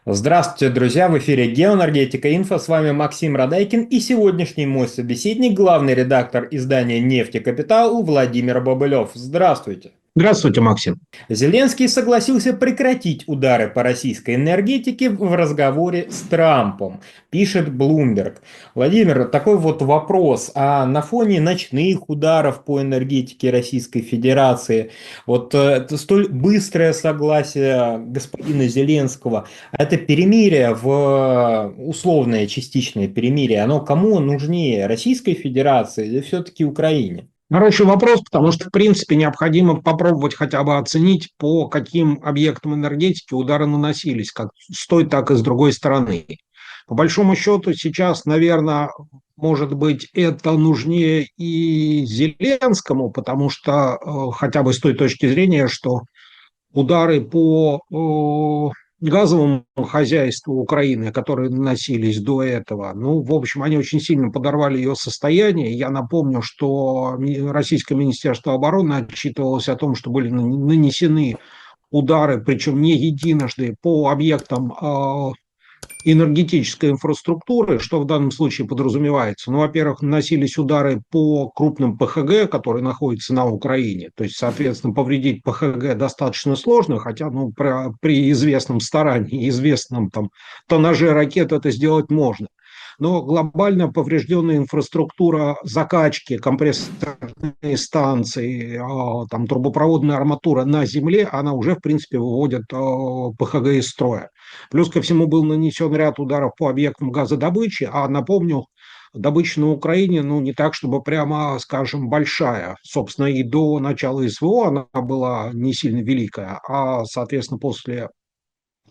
Здравствуйте, друзья! В эфире Геоэнергетика Инфо. С вами Максим Радайкин и сегодняшний мой собеседник, главный редактор издания «Нефтекапитал» Владимир Бобылев. Здравствуйте! Здравствуйте, Максим. Зеленский согласился прекратить удары по российской энергетике в разговоре с Трампом, пишет Bloomberg. Владимир, такой вот вопрос. А на фоне ночных ударов по энергетике Российской Федерации, это столь быстрое согласие господина Зеленского, это перемирие условное частичное перемирие, оно кому нужнее, Российской Федерации или все-таки Украине? Хороший вопрос, потому что, в принципе, необходимо попробовать хотя бы оценить, по каким объектам энергетики удары наносились, как с той, так и с другой стороны. По большому счету, сейчас, наверное, может быть, это нужнее и Зеленскому, потому что хотя бы с той точки зрения, что удары по газовому хозяйству Украины, которые наносились до этого, ну, в общем, они очень сильно подорвали ее состояние. Я напомню, что Российское Министерство обороны отчитывалось о том, что были нанесены удары, причем не единожды, по объектам энергетической инфраструктуры. Что в данном случае подразумевается? Ну, во-первых, наносились удары по крупным ПХГ, которые находятся на Украине. То есть, соответственно, повредить ПХГ достаточно сложно, хотя при известном старании, известном там тоннаже ракет это сделать можно. Но глобально поврежденная инфраструктура закачки, компрессорные станции, там, трубопроводная арматура на земле, она уже, в принципе, выводит ПХГ из строя. Плюс ко всему был нанесен ряд ударов по объектам газодобычи, а напомню, добыча на Украине, ну, не так, чтобы прямо, скажем, большая. Собственно, и до начала СВО она была не сильно великая, а, соответственно, после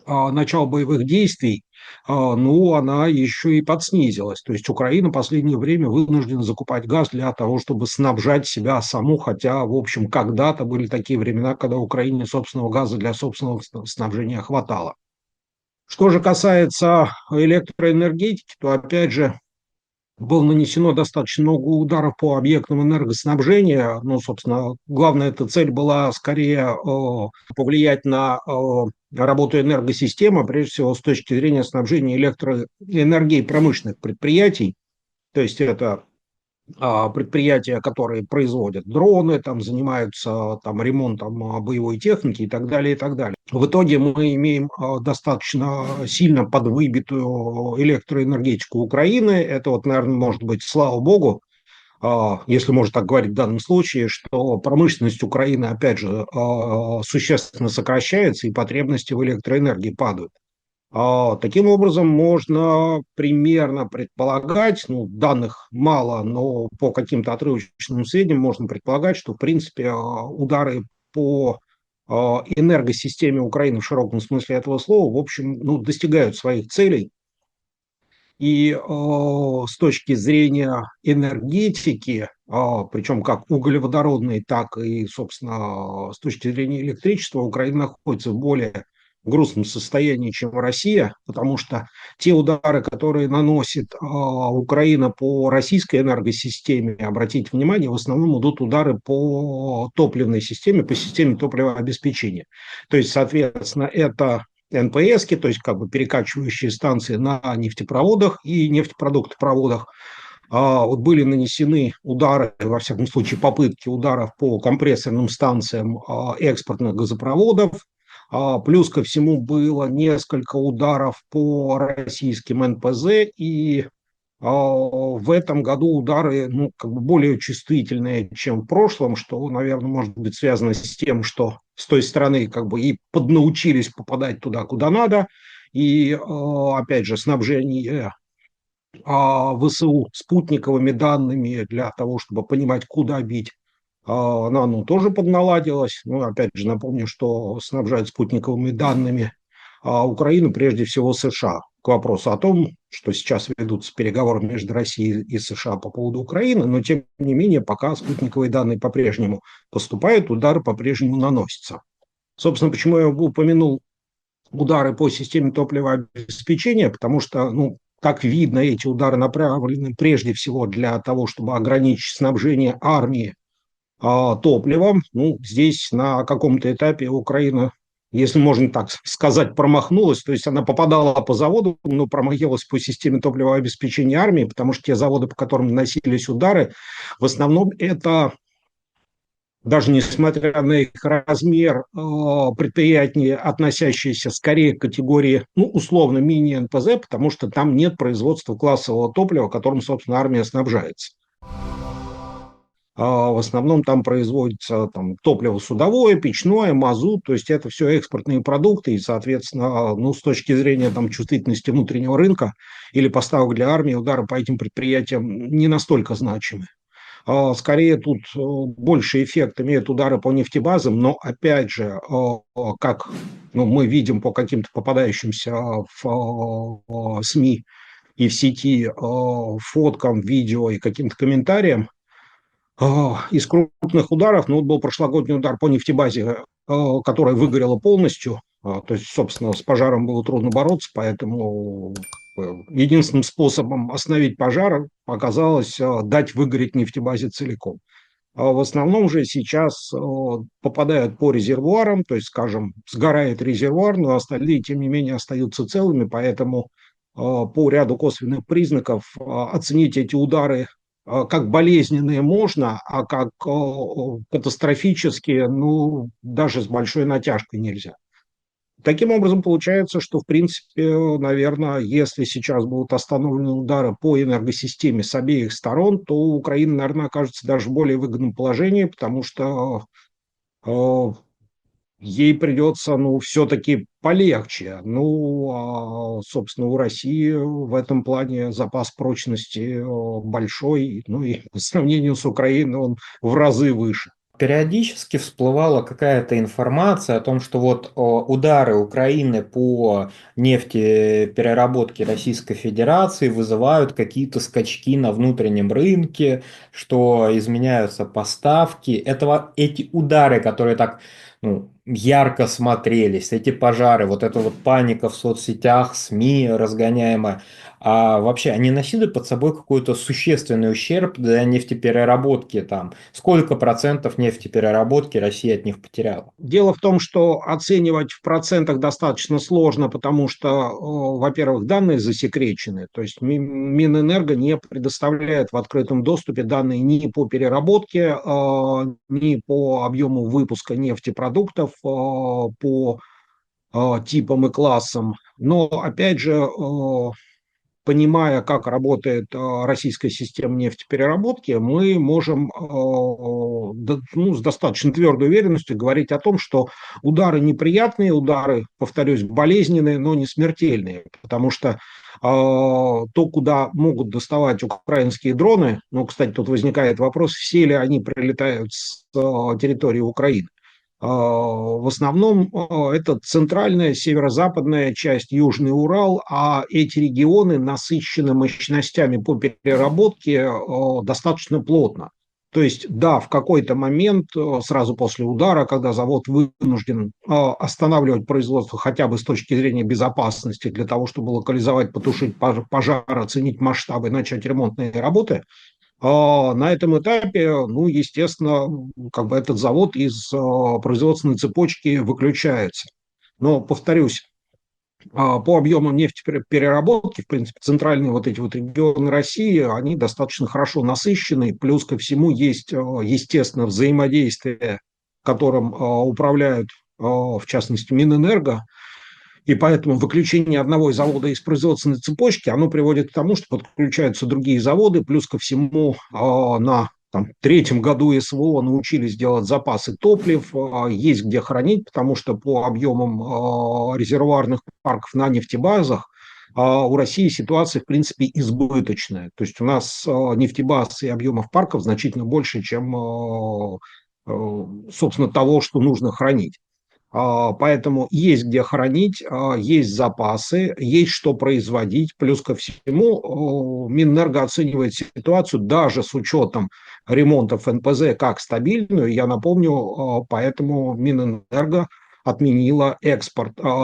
начала боевых действий, ну, она еще и подснизилась. То есть Украина в последнее время вынуждена закупать газ для того, чтобы снабжать себя саму, хотя, в общем, когда-то были такие времена, когда Украине собственного газа для собственного снабжения хватало. Что же касается электроэнергетики, то, опять же, было нанесено достаточно много ударов по объектам энергоснабжения. Ну, собственно, главная эта цель была скорее повлиять на работу энергосистемы, прежде всего с точки зрения снабжения электроэнергией промышленных предприятий. То есть это предприятия, которые производят дроны, там занимаются там, ремонтом боевой техники и так далее, и так далее. В итоге мы имеем достаточно сильно подвыбитую электроэнергетику Украины. Это вот, наверное, может быть, слава богу, если можно так говорить в данном случае, что промышленность Украины, опять же, существенно сокращается и потребности в электроэнергии падают. Таким образом, можно примерно предполагать, ну, данных мало, но по каким-то отрывочным сведениям можно предполагать, что, в принципе, удары по энергосистеме Украины в широком смысле этого слова, в общем, ну, достигают своих целей. И с точки зрения энергетики, причем как углеводородной, так и, собственно, с точки зрения электричества, Украина находится в более грустном состоянии, чем Россия, потому что те удары, которые наносит Украина по российской энергосистеме, обратите внимание, в основном идут удары по топливной системе, по системе топливообеспечения. То есть, соответственно, это НПСки, то есть как бы перекачивающие станции на нефтепроводах и нефтепродуктопроводах. Вот были нанесены удары, во всяком случае попытки ударов по компрессорным станциям экспортных газопроводов. Плюс ко всему было несколько ударов по российским НПЗ, и в этом году удары, ну, как бы более чувствительные, чем в прошлом, что, наверное, может быть связано с тем, что с той стороны как бы и поднаучились попадать туда, куда надо, и, опять же, снабжение ВСУ спутниковыми данными для того, чтобы понимать, куда бить, она, ну, тоже подналадилась. Ну, опять же, напомню, что снабжают спутниковыми данными Украину, прежде всего США. К вопросу о том, что сейчас ведутся переговоры между Россией и США по поводу Украины, но, тем не менее, пока спутниковые данные по-прежнему поступают, удары по-прежнему наносятся. Собственно, почему я упомянул удары по системе топливообеспечения, потому что, ну, как видно, эти удары направлены прежде всего для того, чтобы ограничить снабжение армии топливом. Ну, здесь на каком-то этапе Украина если можно так сказать, промахнулась, то есть она попадала по заводу, но промахнулась по системе топливного обеспечения армии, потому что те заводы, по которым наносились удары, в основном это, даже несмотря на их размер, предприятия, относящиеся скорее к категории, ну, условно, мини-НПЗ, потому что там нет производства классового топлива, которым, собственно, армия снабжается. В основном там производится там, топливо судовое, печное, мазут, то есть это все экспортные продукты, и, соответственно, ну, с точки зрения там, чувствительности внутреннего рынка или поставок для армии, удары по этим предприятиям не настолько значимы. Скорее тут больше эффект имеют удары по нефтебазам, но опять же, как ну, мы видим по каким-то попадающимся в СМИ и в сети фоткам, видео и каким-то комментариям, из крупных ударов, ну, вот был прошлогодний удар по нефтебазе, которая выгорела полностью. То есть, собственно, с пожаром было трудно бороться, поэтому единственным способом остановить пожар оказалось дать выгореть нефтебазе целиком. В основном же сейчас попадают по резервуарам, то есть, скажем, сгорает резервуар, но остальные, тем не менее, остаются целыми, поэтому по ряду косвенных признаков оценить эти удары как болезненные можно, а как катастрофические, ну, даже с большой натяжкой нельзя. Таким образом, получается, что, в принципе, наверное, если сейчас будут остановлены удары по энергосистеме с обеих сторон, то Украина, наверное, окажется даже в более выгодном положении, потому что э, ей придется, ну, все-таки полегче. Ну, собственно, у России в этом плане запас прочности большой, ну, и по сравнению с Украиной он в разы выше. Периодически всплывала какая-то информация о том, что вот удары Украины по нефтепереработке Российской Федерации вызывают какие-то скачки на внутреннем рынке, что изменяются поставки. Эти удары, которые так ну, ярко смотрелись, эти пожары, вот эта вот паника в соцсетях, СМИ разгоняемая, а вообще они носили под собой какой-то существенный ущерб для нефтепереработки там? Сколько процентов нефтепереработки Россия от них потеряла? Дело в том, что оценивать в процентах достаточно сложно, потому что, во-первых, данные засекречены, то есть Минэнерго не предоставляет в открытом доступе данные ни по переработке, ни по объему выпуска нефтепродуктов, по типам и классам. Но, опять же, понимая, как работает российская система нефтепереработки, мы можем ну, с достаточно твердой уверенностью говорить о том, что удары неприятные, удары, повторюсь, болезненные, но не смертельные, потому что то, куда могут доставать украинские дроны, ну, кстати, тут возникает вопрос, все ли они прилетают с территории Украины. В основном это центральная, северо-западная часть, Южный Урал, а эти регионы насыщены мощностями по переработке достаточно плотно. То есть, да, в какой-то момент, сразу после удара, когда завод вынужден останавливать производство хотя бы с точки зрения безопасности для того, чтобы локализовать, потушить пожар, оценить масштабы, начать ремонтные работы, на этом этапе, ну, естественно, как бы этот завод из производственной цепочки выключается. Но, повторюсь, по объемам нефтепереработки, в принципе, центральные вот эти вот регионы России, они достаточно хорошо насыщены. Плюс ко всему есть, естественно, взаимодействие, которым управляют, в частности, Минэнерго. И поэтому выключение одного завода из производственной цепочки, оно приводит к тому, что подключаются другие заводы, плюс ко всему на третьем году СВО научились делать запасы топлив, есть где хранить, потому что по объемам резервуарных парков на нефтебазах у России ситуация, в принципе, избыточная. То есть у нас нефтебаз и объемов парков значительно больше, чем, собственно, того, что нужно хранить. Поэтому есть где хранить, есть запасы, есть что производить. Плюс ко всему, Минэнерго оценивает ситуацию даже с учетом ремонтов НПЗ как стабильную. Я напомню, поэтому Минэнерго отменила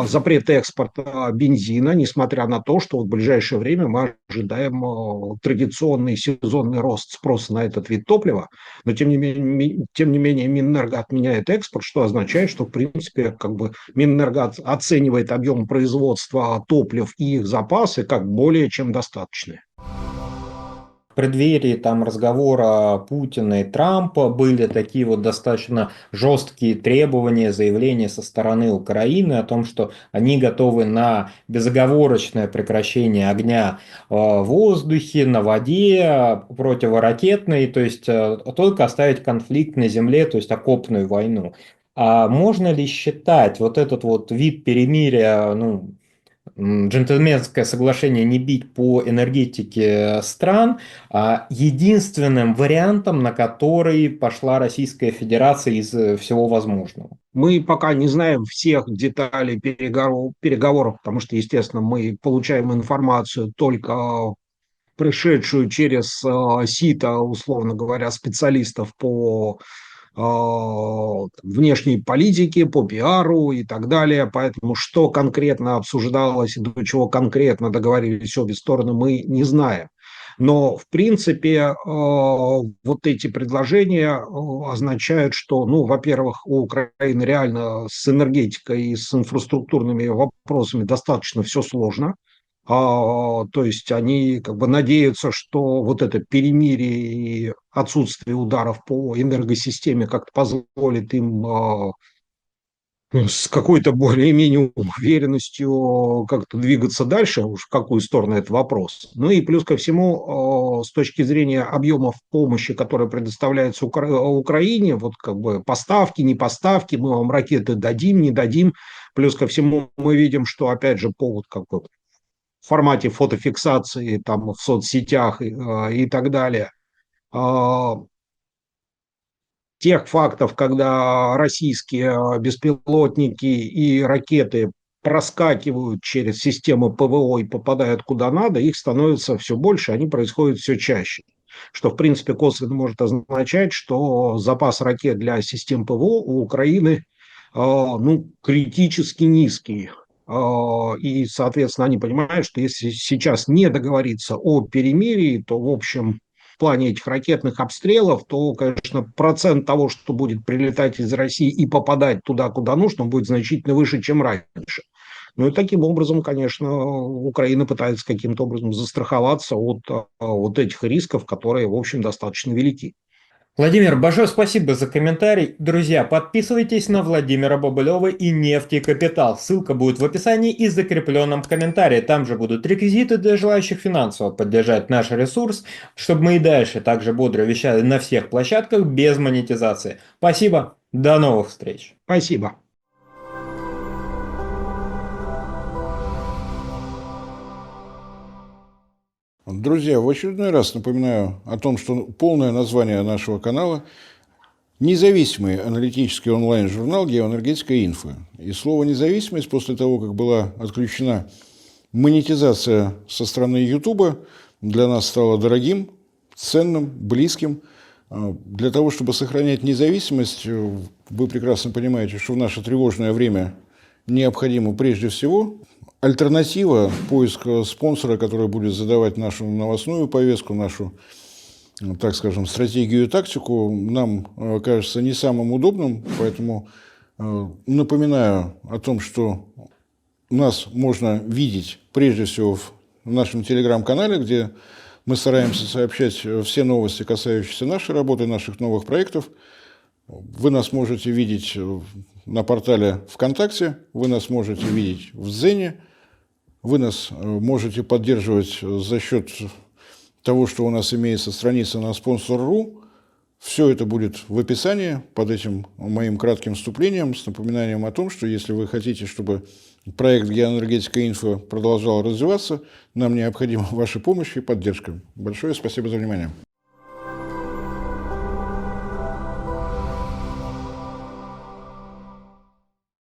запрет экспорта бензина, несмотря на то, что в ближайшее время мы ожидаем традиционный сезонный рост спроса на этот вид топлива. Но тем не менее Минэнерго отменяет экспорт, что означает, что в принципе как бы Минэнерго оценивает объем производства топлив и их запасы как более чем достаточные. В преддверии там разговора Путина и Трампа были такие вот достаточно жесткие требования, заявления со стороны Украины о том, что они готовы на безоговорочное прекращение огня в воздухе, на воде, противоракетной, то есть только оставить конфликт на земле, то есть окопную войну. А можно ли считать вот этот вот вид перемирия, ну, джентльменское соглашение не бить по энергетике стран, единственным вариантом, на который пошла Российская Федерация из всего возможного? Мы пока не знаем всех деталей переговоров, потому что, естественно, мы получаем информацию только пришедшую через сито, условно говоря, специалистов по внешней политике, по пиару и так далее. Поэтому что конкретно обсуждалось и до чего конкретно договорились обе стороны, мы не знаем. Но, в принципе, вот эти предложения означают, что, ну, во-первых, у Украины реально с энергетикой и с инфраструктурными вопросами достаточно все сложно. То есть они как бы надеются, что вот это перемирие и отсутствие ударов по энергосистеме как-то позволит им с какой-то более-менее уверенностью как-то двигаться дальше, уж в какую сторону это вопрос. Ну и плюс ко всему, с точки зрения объемов помощи, которые предоставляются Украине, вот как бы поставки, не поставки, мы вам ракеты дадим, не дадим. Плюс ко всему мы видим, что опять же повод как бы в формате фотофиксации там, в соцсетях и так далее. Тех фактов, когда российские беспилотники и ракеты проскакивают через систему ПВО и попадают куда надо, их становится все больше, они происходят все чаще. Что, в принципе, косвенно может означать, что запас ракет для систем ПВО у Украины ну, критически низкий. И, соответственно, они понимают, что если сейчас не договориться о перемирии, то, в общем, в плане этих ракетных обстрелов, то, конечно, процент того, что будет прилетать из России и попадать туда, куда нужно, будет значительно выше, чем раньше. Ну и таким образом, конечно, Украина пытается каким-то образом застраховаться от вот этих рисков, которые, в общем, достаточно велики. Владимир, большое спасибо за комментарий. Друзья, подписывайтесь на Владимира Бобылева и Нефти Капитал. Ссылка будет в описании и закрепленном комментарии. Там же будут реквизиты для желающих финансово поддержать наш ресурс, чтобы мы и дальше также бодро вещали на всех площадках без монетизации. Спасибо, до новых встреч. Спасибо. Друзья, в очередной раз напоминаю о том, что полное название нашего канала – независимый аналитический онлайн-журнал «Геоэнергетика Инфо». И слово «независимость» после того, как была отключена монетизация со стороны Ютуба, для нас стало дорогим, ценным, близким. Для того, чтобы сохранять независимость, вы прекрасно понимаете, что в наше тревожное время необходимо прежде всего альтернатива, поиск спонсора, который будет задавать нашу новостную повестку, нашу, так скажем, стратегию и тактику, нам кажется не самым удобным. Поэтому напоминаю о том, что нас можно видеть прежде всего в нашем телеграм-канале, где мы стараемся сообщать все новости, касающиеся нашей работы, наших новых проектов. Вы нас можете видеть на портале ВКонтакте, вы нас можете видеть в Дзене, вы нас можете поддерживать за счет того, что у нас имеется страница на Sponsor.ru. Все это будет в описании под этим моим кратким вступлением с напоминанием о том, что если вы хотите, чтобы проект «Геоэнергетика Инфо» продолжал развиваться, нам необходима ваша помощь и поддержка. Большое спасибо за внимание.